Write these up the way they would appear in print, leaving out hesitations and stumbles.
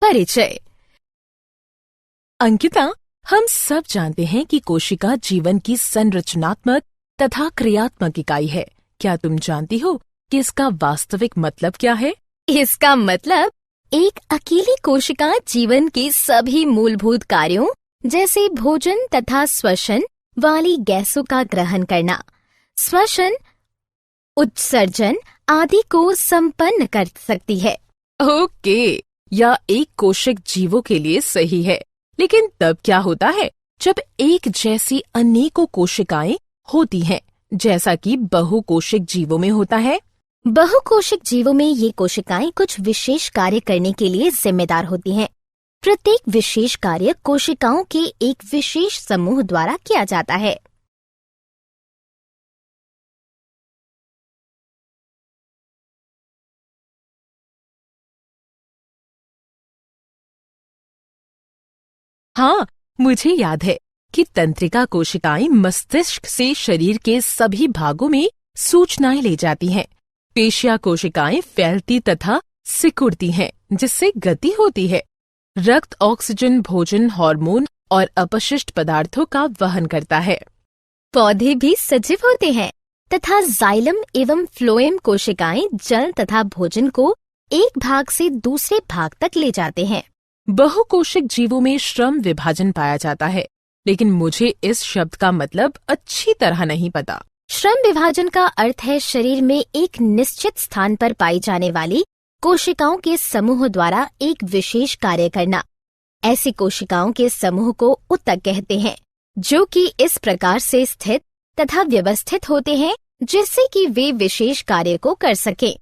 परिचय। अंकिता, हम सब जानते हैं कि कोशिका जीवन की संरचनात्मक तथा क्रियात्मक इकाई है। क्या तुम जानती हो कि इसका वास्तविक मतलब क्या है? इसका मतलब एक अकेली कोशिका जीवन के सभी मूलभूत कार्यों जैसे भोजन तथा श्वसन वाली गैसों का ग्रहण करना, श्वसन, उत्सर्जन आदि को संपन्न कर सकती है। ओके, यह एक कोशिक जीवों के लिए सही है। लेकिन तब क्या होता है जब एक जैसी अनेकों कोशिकाएं होती हैं, जैसा कि बहुकोशिक जीवों में होता है? बहुकोशिक जीवों में ये कोशिकाएं कुछ विशेष कार्य करने के लिए जिम्मेदार होती हैं। प्रत्येक विशेष कार्य कोशिकाओं के एक विशेष समूह द्वारा किया जाता है। हाँ, मुझे याद है कि तंत्रिका कोशिकाएं मस्तिष्क से शरीर के सभी भागों में सूचनाएं ले जाती हैं। पेशिया कोशिकाएं फैलती तथा सिकुड़ती हैं, जिससे गति होती है। रक्त ऑक्सीजन, भोजन, हार्मोन और अपशिष्ट पदार्थों का वहन करता है। पौधे भी सजीव होते हैं तथा जाइलम एवं फ्लोएम कोशिकाएं जल तथा भोजन को एक भाग से दूसरे भाग तक ले जाते हैं। बहुकोशिक जीवों में श्रम विभाजन पाया जाता है, लेकिन मुझे इस शब्द का मतलब अच्छी तरह नहीं पता। श्रम विभाजन का अर्थ है शरीर में एक निश्चित स्थान पर पाई जाने वाली कोशिकाओं के समूह द्वारा एक विशेष कार्य करना। ऐसी कोशिकाओं के समूह को ऊतक कहते हैं, जो कि इस प्रकार से स्थित तथा व्यवस्थित होते हैं जिससे कि वे विशेष कार्य को कर सकें।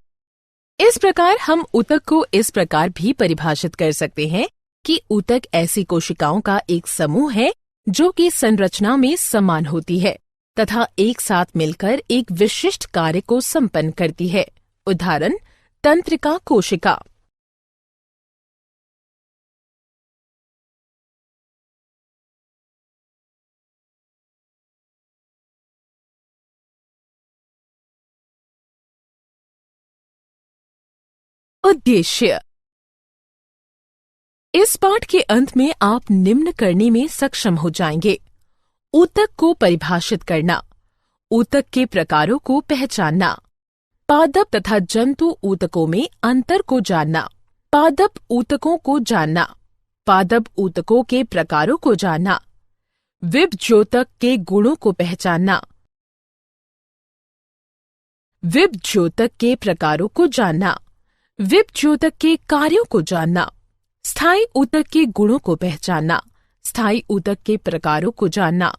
इस प्रकार हम ऊतक को इस प्रकार भी परिभाषित कर सकते हैं कि ऊतक ऐसी कोशिकाओं का एक समूह है जो कि संरचना में समान होती है तथा एक साथ मिलकर एक विशिष्ट कार्य को संपन्न करती है। उदाहरण, तंत्रिका कोशिका। उद्देश्य। इस पाठ के अंत में आप निम्न करने में सक्षम हो जाएंगे: ऊतक को परिभाषित करना, ऊतक के प्रकारों को पहचानना, पादप तथा जंतु ऊतकों में अंतर को जानना, पादप ऊतकों को जानना, पादप ऊतकों के प्रकारों को जानना, विभज्योतक के गुणों को पहचानना, विभज्योतक के प्रकारों को जानना, विभज्योतक के कार्यों को जानना, स्थायी ऊतक के गुणों को पहचानना, स्थायी ऊतक के प्रकारों को जानना,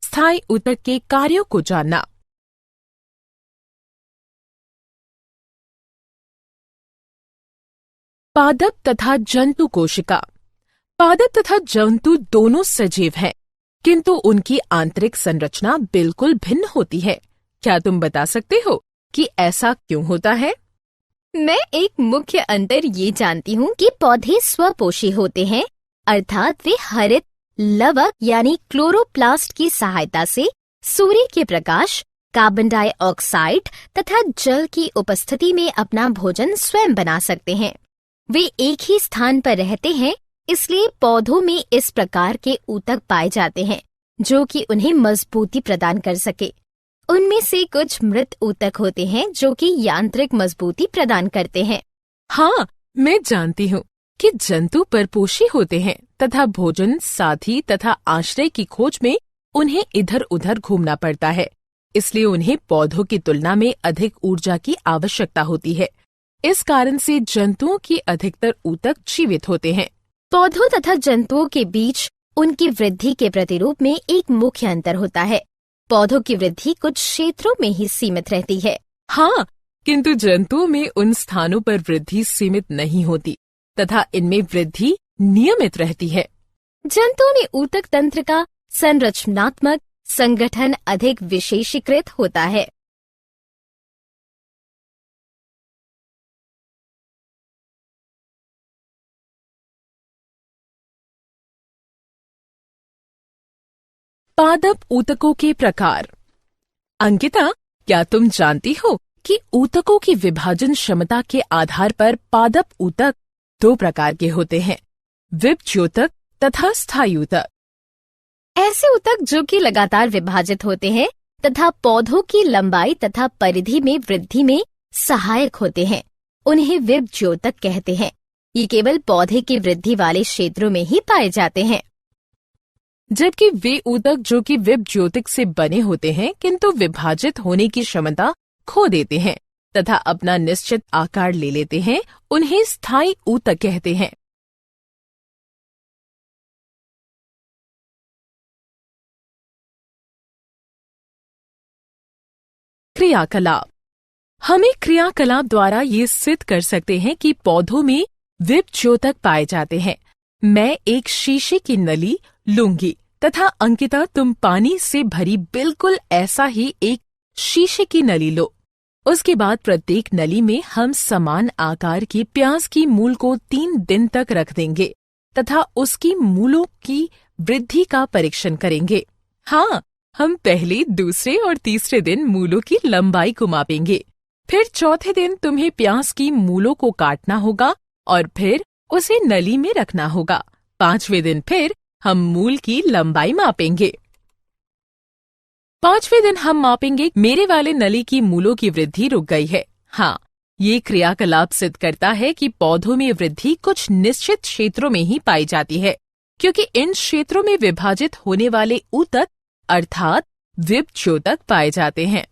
स्थायी ऊतक के कार्यों को जानना। पादप तथा जंतु कोशिका। पादप तथा जंतु दोनों सजीव हैं, किंतु उनकी आंतरिक संरचना बिल्कुल भिन्न होती है। क्या तुम बता सकते हो कि ऐसा क्यों होता है? मैं एक मुख्य अंतर ये जानती हूँ कि पौधे स्वपोषी होते हैं, अर्थात वे हरित लवक यानी क्लोरोप्लास्ट की सहायता से सूर्य के प्रकाश, कार्बन डाइऑक्साइड तथा जल की उपस्थिति में अपना भोजन स्वयं बना सकते हैं। वे एक ही स्थान पर रहते हैं, इसलिए पौधों में इस प्रकार के ऊतक पाए जाते हैं जो कि उन्हें मजबूती प्रदान कर सके। उनमें से कुछ मृत ऊतक होते हैं जो कि यांत्रिक मजबूती प्रदान करते हैं। हाँ, मैं जानती हूँ कि जंतु परपोषी होते हैं तथा भोजन, साथी तथा आश्रय की खोज में उन्हें इधर उधर घूमना पड़ता है, इसलिए उन्हें पौधों की तुलना में अधिक ऊर्जा की आवश्यकता होती है। इस कारण से जंतुओं की अधिकतर ऊतक जीवित होते हैं। पौधों तथा जंतुओं के बीच उनकी वृद्धि के प्रतिरूप में एक मुख्य अंतर होता है। पौधों की वृद्धि कुछ क्षेत्रों में ही सीमित रहती है। हाँ, किंतु जंतुओं में उन स्थानों पर वृद्धि सीमित नहीं होती तथा इनमें वृद्धि नियमित रहती है। जंतुओं में ऊतक तंत्र का संरचनात्मक संगठन अधिक विशेषीकृत होता है। पादप ऊतकों के प्रकार। अंकिता, क्या तुम जानती हो कि ऊतकों की विभाजन क्षमता के आधार पर पादप ऊतक दो प्रकार के होते हैं? विभज्योतक तथा स्थायी ऊतक। ऐसे ऊतक जो कि लगातार विभाजित होते हैं तथा पौधों की लंबाई तथा परिधि में वृद्धि में सहायक होते हैं, उन्हें विभज्योतक कहते हैं। ये केवल पौधे की वृद्धि वाले क्षेत्रों में ही पाए जाते हैं। जबकि वे ऊतक जो कि विभज्योतक से बने होते हैं किंतु विभाजित होने की क्षमता खो देते हैं तथा अपना निश्चित आकार ले लेते हैं, उन्हें स्थायी ऊतक कहते हैं। क्रियाकलाप। हमें क्रियाकलाप द्वारा ये सिद्ध कर सकते हैं कि पौधों में विभज्योतक पाए जाते हैं। मैं एक शीशे की नली लूंगी तथा अंकिता तुम पानी से भरी बिल्कुल ऐसा ही एक शीशे की नली लो। उसके बाद प्रत्येक नली में हम समान आकार की प्याज की मूल को 3 दिन तक रख देंगे तथा उसकी मूलों की वृद्धि का परीक्षण करेंगे। हाँ, हम पहले, दूसरे और तीसरे दिन मूलों की लंबाई को मापेंगे। फिर चौथे दिन तुम्हें प्याज की मूलों को काटना होगा और फिर उसे नली में रखना होगा। 5वें दिन फिर हम मूल की लंबाई मापेंगे। 5वें दिन हम मापेंगे मेरे वाले नली की मूलों की वृद्धि रुक गई है। हाँ, ये क्रियाकलाप सिद्ध करता है कि पौधों में वृद्धि कुछ निश्चित क्षेत्रों में ही पाई जाती है, क्योंकि इन क्षेत्रों में विभाजित होने वाले ऊतक अर्थात विभज्योतक पाए जाते हैं।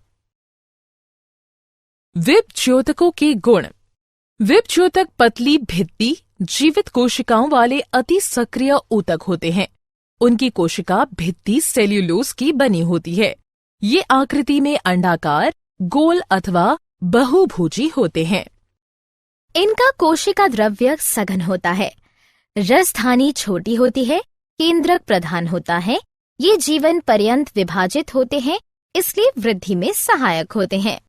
विभज्योतकों के गुण। विभज्योतक पतली भित्ति जीवित कोशिकाओं वाले अति सक्रिय ऊतक होते हैं। उनकी कोशिका भित्ति सेल्यूलोज की बनी होती है। ये आकृति में अंडाकार, गोल अथवा बहुभुजी होते हैं। इनका कोशिका द्रव्य सघन होता है। रसधानी छोटी होती है, केंद्रक प्रधान होता है। ये जीवन पर्यंत विभाजित होते हैं, इसलिए वृद्धि में सहायक होते हैं।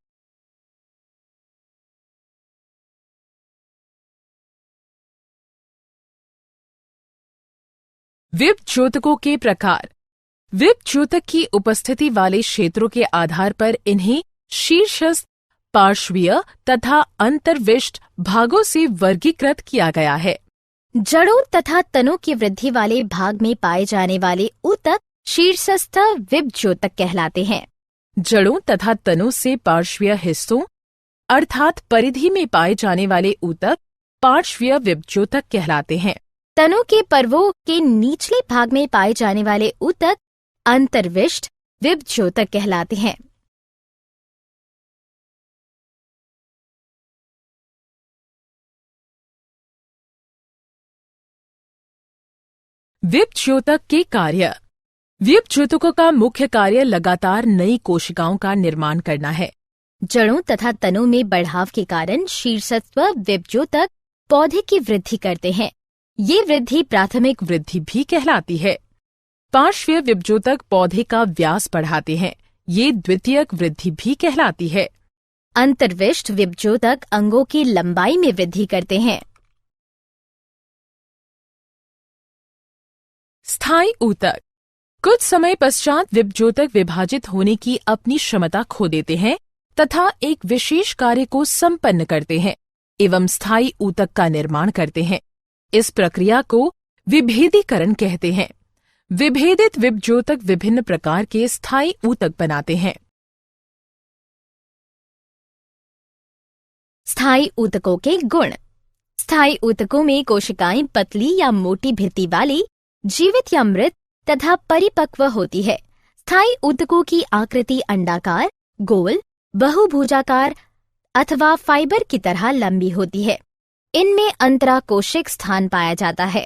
विभज्योतकों के प्रकार। विभज्योतक की उपस्थिति वाले क्षेत्रों के आधार पर इन्हें शीर्षस्थ, पार्श्वीय तथा अंतर्विष्ट भागों से वर्गीकृत किया गया है। जड़ों तथा तनों की वृद्धि वाले भाग में पाए जाने वाले ऊतक शीर्षस्थ विभज्योतक कहलाते हैं। जड़ों तथा तनों से पार्श्वीय हिस्सों अर्थात परिधि में पाए जाने वाले ऊतक पार्श्वीय विभज्योतक कहलाते हैं। तनों के पर्वों के निचले भाग में पाए जाने वाले ऊतक अंतर्विष्ट विभज्योतक कहलाते हैं। विभज्योतक के कार्य। विभज्योतकों का मुख्य कार्य लगातार नई कोशिकाओं का निर्माण करना है। जड़ों तथा तनों में बढ़ाव के कारण शीर्षस्थ विभज्योतक पौधे की वृद्धि करते हैं। ये वृद्धि प्राथमिक वृद्धि भी कहलाती है। पार्श्वीय विभज्योतक पौधे का व्यास बढ़ाते हैं। ये द्वितीयक वृद्धि भी कहलाती है। अंतर्विष्ट विभज्योतक अंगों की लंबाई में वृद्धि करते हैं। स्थायी ऊतक। कुछ समय पश्चात विभज्योतक विभाजित होने की अपनी क्षमता खो देते हैं तथा एक विशेष कार्य को संपन्न करते हैं एवं स्थायी ऊतक का निर्माण करते हैं। इस प्रक्रिया को विभेदीकरण कहते हैं। विभेदित विभज्योतक विभिन्न प्रकार के स्थायी ऊतक बनाते हैं। स्थायी ऊतकों के गुण। स्थायी ऊतकों में कोशिकाएं पतली या मोटी भित्ति वाली, जीवित या मृत तथा परिपक्व होती है। स्थायी ऊतकों की आकृति अंडाकार, गोल, बहुभुजाकार अथवा फाइबर की तरह लंबी होती है। इनमें अंतराकोशिक स्थान पाया जाता है।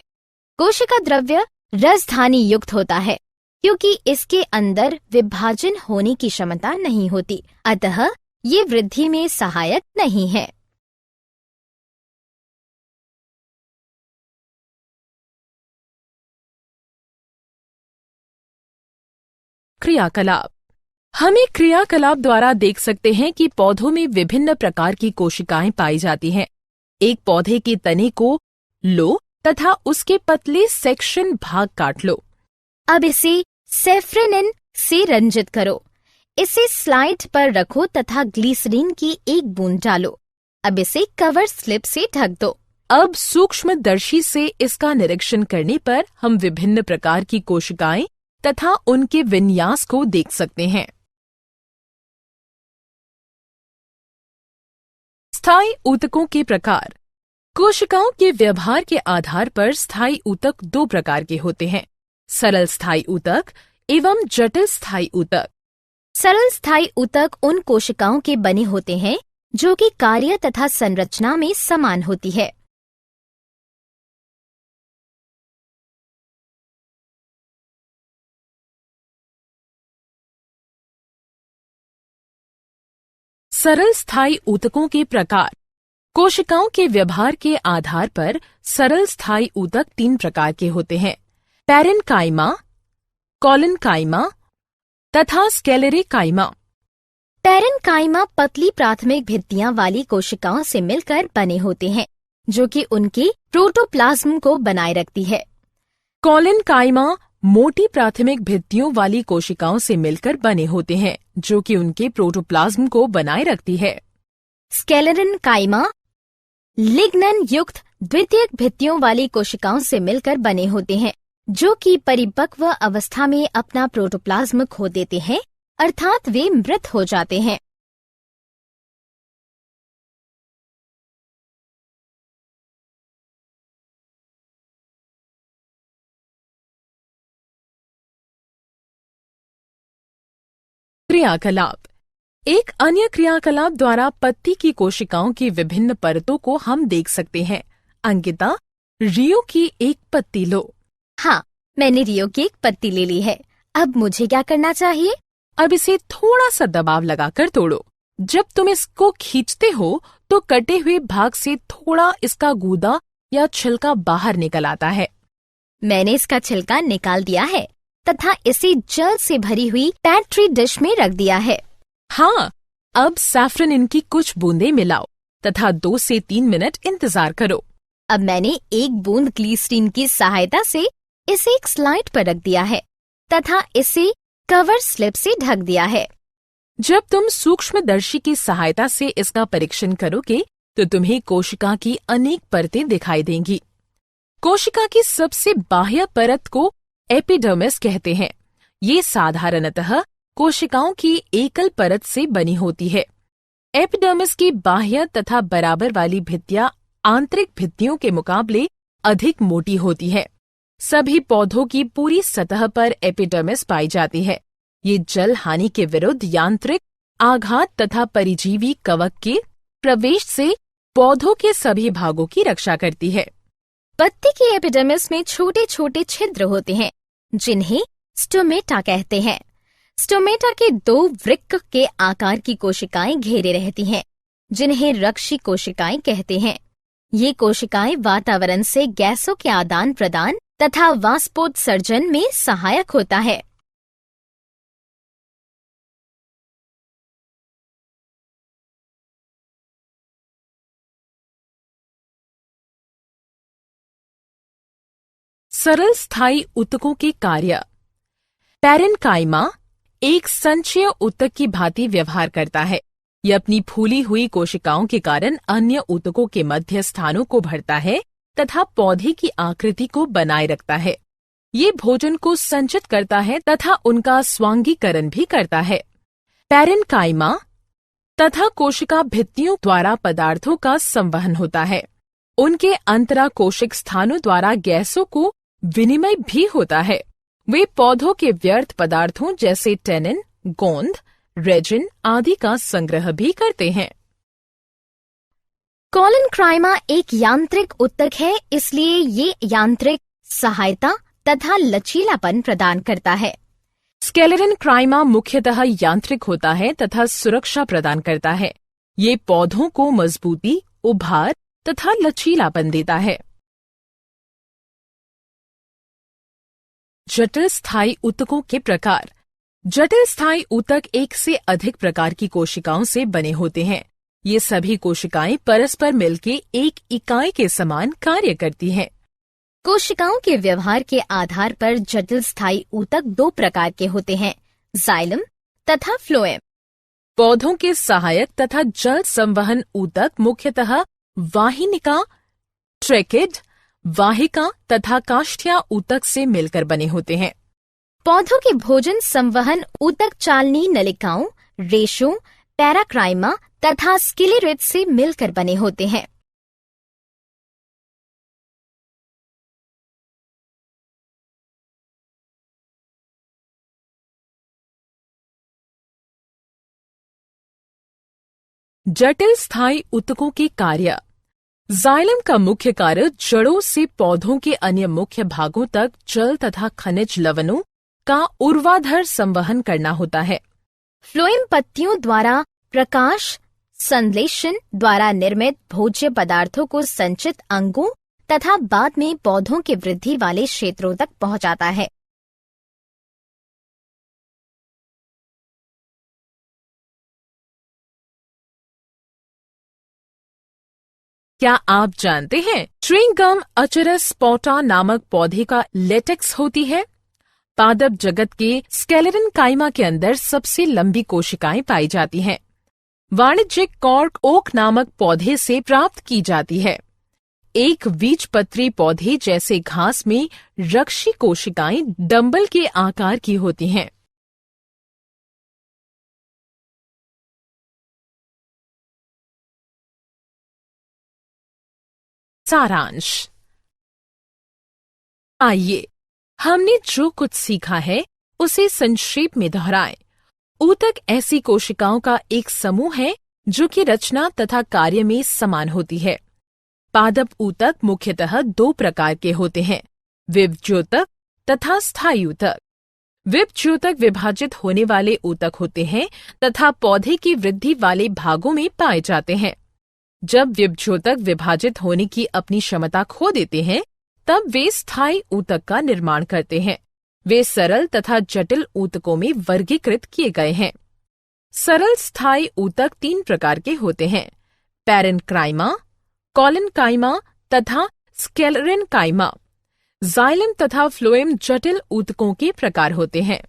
कोशिका द्रव्य रसधानी युक्त होता है, क्योंकि इसके अंदर विभाजन होने की क्षमता नहीं होती, अतः ये वृद्धि में सहायक नहीं है। क्रियाकलाप। हमें क्रियाकलाप द्वारा देख सकते हैं कि पौधों में विभिन्न प्रकार की कोशिकाएं पाई जाती हैं। एक पौधे के तने को लो तथा उसके पतले सेक्शन भाग काट लो। अब इसे सेफ्रेनिन से रंजित करो। इसे स्लाइड पर रखो तथा ग्लिसरीन की एक बूंद डालो। अब इसे कवर स्लिप से ढक दो। अब सूक्ष्मदर्शी से इसका निरीक्षण करने पर हम विभिन्न प्रकार की कोशिकाएं तथा उनके विन्यास को देख सकते हैं। स्थायी ऊतकों के प्रकार। कोशिकाओं के व्यवहार के आधार पर स्थायी ऊतक दो प्रकार के होते हैं, सरल स्थायी ऊतक एवं जटिल स्थायी ऊतक। सरल स्थायी ऊतक उन कोशिकाओं के बने होते हैं जो कि कार्य तथा संरचना में समान होती है। सरल स्थायी ऊतकों के प्रकार। कोशिकाओं के व्यवहार के आधार पर सरल स्थायी ऊतक तीन प्रकार के होते हैं, पैरेन्काइमा, कॉलेन्काइमा तथा स्क्लेरेकाइमा। पैरेन्काइमा पतली प्राथमिक भित्तियां वाली कोशिकाओं से मिलकर बने होते हैं जो कि उनके प्रोटोप्लाज्म को बनाए रखती है। कॉलेन्काइमा मोटी प्राथमिक भित्तियों वाली कोशिकाओं से मिलकर बने होते हैं जो कि उनके प्रोटोप्लाज्म को बनाए रखती है। स्क्लेरेन्काइमा लिग्नन युक्त द्वितीयक भित्तियों वाली कोशिकाओं से मिलकर बने होते हैं जो कि परिपक्व अवस्था में अपना प्रोटोप्लाज्म खो देते हैं, अर्थात वे मृत हो जाते हैं। क्रियाकलाप। एक अन्य क्रियाकलाप द्वारा पत्ती की कोशिकाओं की विभिन्न परतों को हम देख सकते हैं। अंकिता, रियो की एक पत्ती लो। हाँ, मैंने रियो की एक पत्ती ले ली है। अब मुझे क्या करना चाहिए? अब इसे थोड़ा सा दबाव लगाकर तोड़ो। जब तुम इसको खींचते हो तो कटे हुए भाग से थोड़ा इसका गूदा या छिलका बाहर निकल आता है। मैंने इसका छिलका निकाल दिया है तथा इसे जल से भरी हुई पेट्री डिश में रख दिया है। हाँ, अब सैफरन इनकी कुछ बूंदें मिलाओ तथा 2 से 3 मिनट इंतजार करो। अब मैंने एक बूंद ग्लिसरीन की सहायता से इसे एक स्लाइड पर रख दिया है तथा इसे कवर स्लिप से ढक दिया है। जब तुम सूक्ष्मदर्शी की सहायता से इसका परीक्षण करोगे तो तुम्हें कोशिका की अनेक परतें दिखाई देंगी। कोशिका की सबसे बाह्य परत को एपिडर्मिस कहते हैं। ये साधारणतः कोशिकाओं की एकल परत से बनी होती है। एपिडर्मिस की बाह्य तथा बराबर वाली भित्तियां आंतरिक भित्तियों के मुकाबले अधिक मोटी होती है। सभी पौधों की पूरी सतह पर एपिडर्मिस पाई जाती है। ये जल हानि के विरुद्ध यांत्रिक आघात तथा परिजीवी कवक के प्रवेश से पौधों के सभी भागों की रक्षा करती है। पत्ती की एपिडर्मिस में छोटे छोटे छिद्र होते हैं जिन्हें स्टोमेटा कहते हैं। स्टोमेटा के 2 वृक्क के आकार की कोशिकाएं घेरे रहती हैं जिन्हें रक्षी कोशिकाएं कहते हैं। ये कोशिकाएं वातावरण से गैसों के आदान प्रदान तथा वाष्पोत्सर्जन में सहायक होता है। सरल स्थायी ऊतकों के कार्य। पैरेन्काइमा एक संचयी ऊतक की भांति व्यवहार करता है। यह अपनी फूली हुई कोशिकाओं के कारण अन्य ऊतकों के मध्य स्थानों को भरता है तथा पौधे की आकृति को बनाए रखता है। ये भोजन को संचित करता है तथा उनका स्वांगीकरण भी करता है। पैरेन्काइमा तथा कोशिका भित्तियों द्वारा पदार्थों का संवहन होता है। उनके अंतराकोशिक स्थानों द्वारा गैसों को विनिमय भी होता है। वे पौधों के व्यर्थ पदार्थों जैसे टेनिन, गोंद, रेजिन आदि का संग्रह भी करते हैं। कॉलेन्काइमा एक यांत्रिक ऊतक है, इसलिए ये यांत्रिक सहायता तथा लचीलापन प्रदान करता है। स्क्लेरेन्काइमा मुख्यतः यांत्रिक होता है तथा सुरक्षा प्रदान करता है। ये पौधों को मजबूती, उभार तथा लचीलापन देता है। जटिल स्थायी ऊतकों के प्रकार। जटिल स्थायी ऊतक एक से अधिक प्रकार की कोशिकाओं से बने होते हैं। ये सभी कोशिकाएं परस्पर मिलकर एक इकाई के समान कार्य करती हैं। कोशिकाओं के व्यवहार के आधार पर जटिल स्थायी ऊतक 2 प्रकार के होते हैं, जाइलम तथा फ्लोएम। पौधों के सहायक तथा जल संवहन ऊतक मुख्यतः वाहिनिका ट्रेकिड वाहिका तथा काष्ठिया ऊतक से मिलकर बने होते हैं। पौधों के भोजन संवहन ऊतक चालनी नलिकाओं, रेशों, पैराक्राइमा तथा स्किलेरेट से मिलकर बने होते हैं। जटिल स्थायी ऊतकों के कार्य। जाइलम का मुख्य कार्य जड़ों से पौधों के अन्य मुख्य भागों तक जल तथा खनिज लवणों का ऊर्ध्वाधर संवहन करना होता है। फ्लोएम पत्तियों द्वारा प्रकाश संश्लेषण द्वारा निर्मित भोज्य पदार्थों को संचित अंगों तथा बाद में पौधों के वृद्धि वाले क्षेत्रों तक पहुंचाता है। क्या आप जानते हैं च्युइंग अचरस स्पोटा नामक पौधे का लेटेक्स होती है? पादप जगत के स्केलेटन काइमा के अंदर सबसे लंबी कोशिकाएं पाई जाती हैं। वाणिज्यिक कॉर्क ओक नामक पौधे से प्राप्त की जाती है। एक बीजपत्री पौधे जैसे घास में रक्षी कोशिकाएं डंबल के आकार की होती हैं। सारांश। आइए हमने जो कुछ सीखा है उसे संक्षेप में दोहराएं। ऊतक ऐसी कोशिकाओं का एक समूह है जो कि रचना तथा कार्य में समान होती है। पादप ऊतक मुख्यतः दो प्रकार के होते हैं, विभज्योतक तथा स्थायी ऊतक। विभज्योतक विभाजित होने वाले ऊतक होते हैं तथा पौधे की वृद्धि वाले भागों में पाए जाते हैं। जब विभज्योतक विभाजित होने की अपनी क्षमता खो देते हैं तब वे स्थायी ऊतक का निर्माण करते हैं। वे सरल तथा जटिल ऊतकों में वर्गीकृत किए गए हैं। सरल स्थायी ऊतक 3 प्रकार के होते हैं, पैरेन्काइमा, कॉलिनकाइमा तथा स्क्लेरेनकाइमा। जाइलम तथा फ्लोएम जटिल ऊतकों के प्रकार होते हैं।